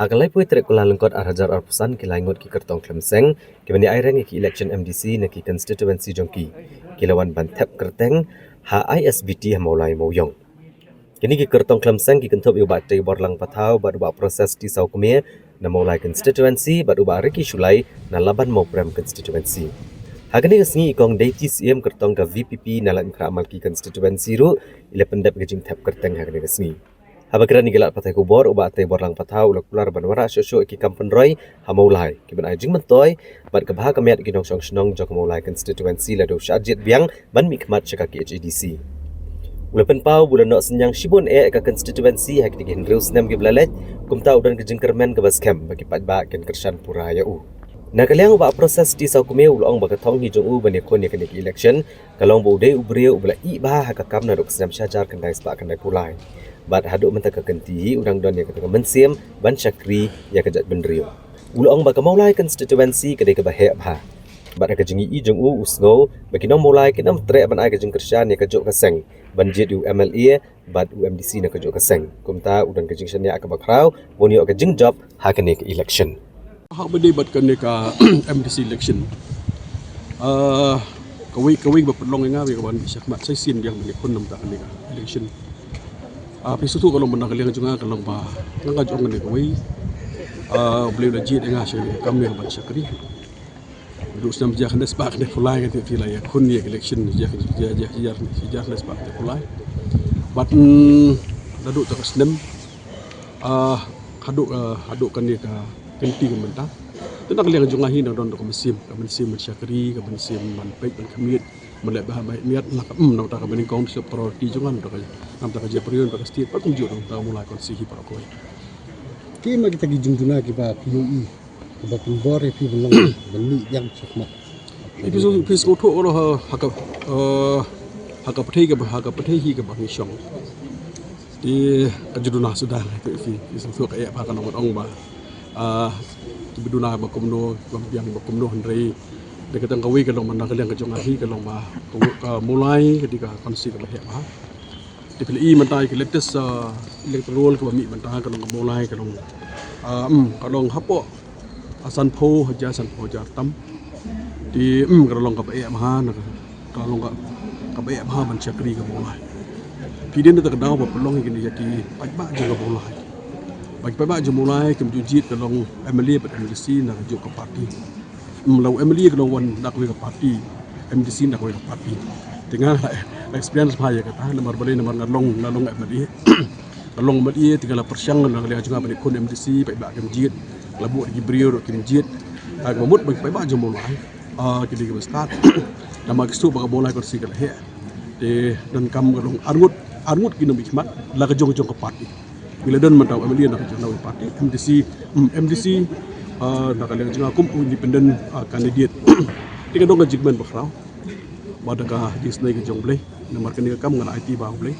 Hakalai pui trek kula lengkot arhajar arpusan ki laingot ki kertong klemseng ki bani aireng ki election MDC na ki constituency jongki ki lawan bantep kerteng ha ISBT hamolai moyong. Kini ki kertong klemseng ki kentop yu bat borlang patau bat ubah proses di saukumia na molai constituency bat ubah riki sulai na laban mau prem constituency. Hagani kesni ikong deiti CM kertong ka VPP na lan amal ki constituency ru ila pendap gejing tap kerteng hagani kesni. Habakira ni gelat patai kubor ubah atai borlang patau ulak pular banwara syosyo iki kampen roy hamaulai ki ban ajing mentoy bat kebah kamiat ki nong snong jok maulai constituency la do syajit biang ban mikmat syaka ki HADC. Ulapan pau bulan nak senyang shibun ka constituency hak di Hendrews nam ki blalet kumta udan ke jengkermen ke baskem bagi patba ken kersan pura ya u. Na kaliang ubah proses di saukume ulong bakatong hijung u bani kon ya kenik election kalong bu de ubrio ubla i bah hak kam na dok senam syajar kendai spa kendai pulai. Bat haduk mentaka kenti udang don ya ketengah mensim ban syakri ya kejat benrio. Ulong baka maulai constituency kedai ke bahek bah. Bat ka jengi i jung u usngo bagi nom mulai kinam trek ban ai ka jeng kersan ya kejok kaseng banjit u MLA bat UMDC na kejok kaseng kumta udan ka jeng syanya ka bakrau woni ka jeng job ha kene ke election hak berdebat kene ka MDC election kawai berpelong nga we kawan bisa mat sai sin yang bani kun nam ta kene ka election pisu kalau menang kalian juga kalau ba nga jong kene kawai beliau legit nga syai kami ban syakri dus nam jah nes pak ne fulai ke ti la ya kun ye election jah nes pak ne fulai bat dadu ta kasnem haduk kan ye ka kenti ke mentah tentang kalian juga hin don ka mesim syakri ka mesim man pek ban kemit melek bah baik miat nak nam ta ka bening kong sep priority juga nam ta ka je prion pa state pa kum juro ta mulai konsihi para koi ki ma kita gijungtuna ki ba PUI ba kumbor fi belong beli yang sakmat episode tu orang hak petai ke bang Syong di kejuduna sudah itu fi kayak apa kan orang ba kejuduna bakumno yang bakumno hendrai dekat kawi kalau mana kalian kejong ahi kalau ba mulai ketika konsi ke bahaya ba dipilih mentai ke latest electoral ke bami mentai kalau mulai kalau hapo asan po jatam di kalau ka bae maha kalau ka bae maha ban syakri ka mulai pidin ta kadau ba pelong gini jadi pajba juga mulai bagi pajba juga mulai ke jujit kalau MLA bat MDC na jo ka parti law MLA kalau wan nak ka parti MDC nak ka parti tengah experience bahaya kata nomor balik nomor ngalong MLA ngalong MLA tinggal persyang na kali juga ban kun MDC pajba ke jujit labu di brio ke jujit agak mut bagi pajba jo mulai jadi ke start nama kisu baka mulai kursi ke he dan kam galong arngut kino bikmat la ka jong ke parti bila dan mentau MLA nak jong parti MDC nak kalian jong akum independent candidate tiga dong jigmen bakrau badaka disney ke jong blay nomor kini kam ngan IT ba blay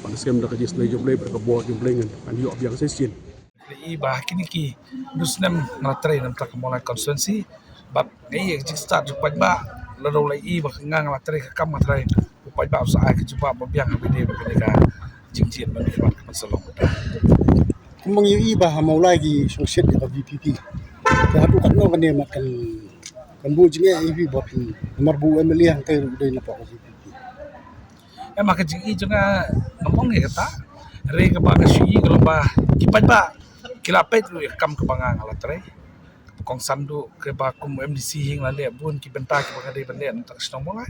pada skam dak disney jong blay berkebot jong blay ngan kan yo biang sesin bah kini ki dusnem ngatrai nam tak mulai konstituensi bat ngai jik start jupai ba lalu lai ba ngang ngatrai ka kam ngatrai jupai ba usaha ke jupa biang bede ka jingjin ban khmat masalong kumang yu ba hamaulai ki songset ka VPP ka hatu kan no kan ne makan kan bu jinge ibi bot nomor bu MLA hang kai dei na pa VPP maka jingi juga ngomong ya kata re ka ba ka sui kalau ba kipai ba kilapet lu kam ke bangang ngatrai kong sandu ke bakum MDC hing lale bun ki bentak ki bakade benden tak senong mulai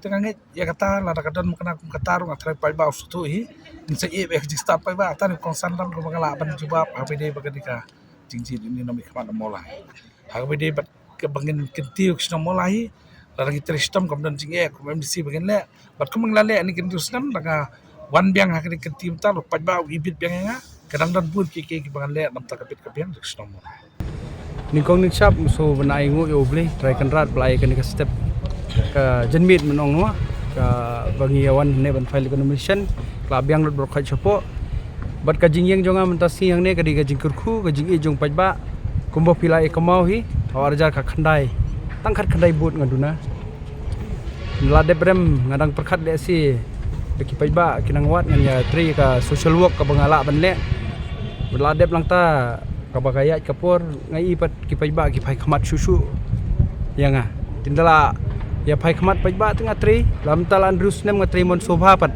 tengah nget ya kata la kadon mukna kum kataru ngatrai pai ba ustu hi inse e be jista pai ba tan kong sandang ko bangala ban jubab habede bagade ka jingjin ini nomi kemana mulai habede bat ke bangin kentiu senong mulai la lagi tristam kemudian jinge kum MDC bagen le bat kum nglale ni kentiu senam daga wan biang hakade kentiu tal pai ba ibit biang nga kadang dan pun ki bangan le nam tak kapit kabian senong mulai Ningkong ningsap so benai ngu yo beli try kan rat belai kan ke step ke jenmit menong no ke bagi awan ne ban file commission klab yang lot brokai chopo bat ka jingyang jonga mentasi yang ne ka di ka jingkurku ka jingi jong pajba kumbo pilai kamau hi awar jar ka khandai tangkhat khandai but ngaduna lade brem ngadang perkhat le si ki pajba kinang wat ngan ya tri ka social work ka bangala ban le lade lang ta kabagayat kapor ngai pat kipai ba kipai khamat susu yang tindala ya pai khamat pai ba tengah tri lam talan rus nem ngatri mon sobha pat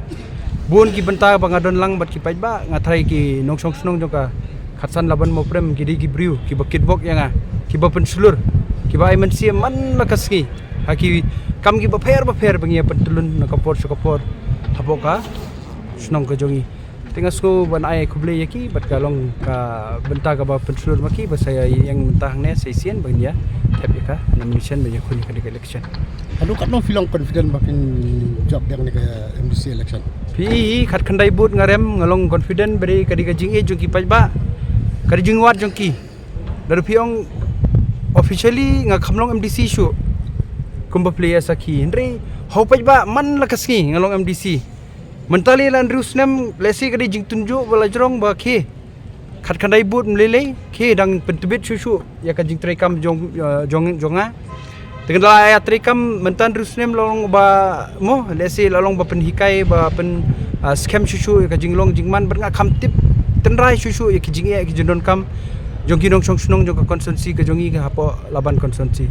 bun ki benta bangadon lang bat kipai ba ngatrai ki nongsong snong joka khatsan laban mo prem ki di ki briu ki bakit bok yang ki ba pensulur ki ba iman sia man lakaski haki kam ki ba pher bangi pentulun na kapor sokapor hapoka snong ka jongi tengah sko ban ai kuble yaki bat kalong ka benta ka ba pensulur maki ba saya yang mentah ne seisian bagi ya tapi ka nomination banyak kun ka election Anu kat no filang confident makin job yang ni ke MDC election. pi khat khandai but ngarem ngalong confident beri kadi ka jingi jongki pajba kadi jingwat jongki dari piong officially nga khamlong MDC shu kumba player saki henry ho pajba man lakaski ngalong MDC mentali lan rusnem lesi kadi jing tunjuk bala jorong ba ke khat khandai but mlele ke dang pentebit shu ya ka jing trekam jonga Tengah ayat trikam mentan rusnem lolong ba mo lesi lolong ba penhikai ba pen scam susu ka jinglong jingman bernga kamtip tenrai susu ya kijing ya kijendon kam jongki nong song sunong jong ka konsumsi ka jongi ka hapo laban konsumsi